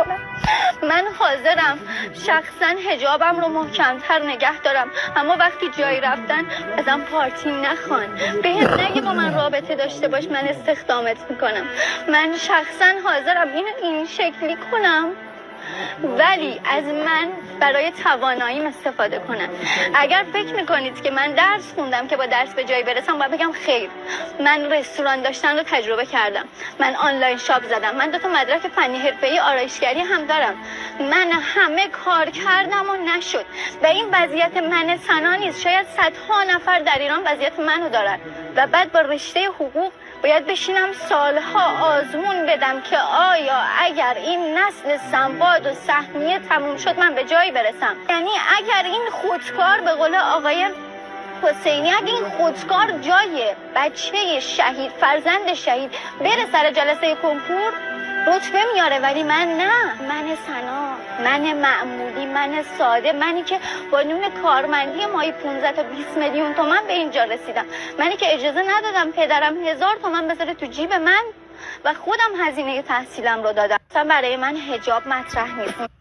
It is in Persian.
کنم. من حاضرم شخصا حجابم رو محکمتر نگه دارم، اما وقتی جایی رفتن ازم پارتی نخوان، بهم نگه با من رابطه داشته باش من استخدامت میکنم. من شخصا حاضرم اینو این شکلی کنم ولی از من برای تواناییم استفاده کنم. اگر فکر میکنید که من درس خوندم که با درس به جایی برسم، باید بگم خیر. من رستوران داشتن رو تجربه کردم، من آنلاین شاپ زدم، من 2 تا مدرک فنی حرفه‌ای آرایشگری هم دارم، من همه کار کردم و نشد. و این وضعیت من سنا نیست، شاید صدها نفر در ایران وضعیت منو دارن و بعد با رشته حقوق باید بشینم سالها آزمون بدم که آیا اگر این نسل سنباد و سهمیه تموم شد من به جایی برسم. یعنی اگر این خودکار به قول آقای حسینی، اگر این خودکار جای بچه شهید، فرزند شهید بره سر جلسه کنکور رتبه میاره، ولی من نه. من سنا، من معمولی، من ساده، منی که با نون کارمندی ماهی 15 تا 20 میلیون تومان به اینجا رسیدم، منی که اجازه ندادم پدرم 1000 تومان بذاره تو جیب من و خودم هزینه تحصیلم رو دادم. اصلا برای من حجاب مطرح نیست.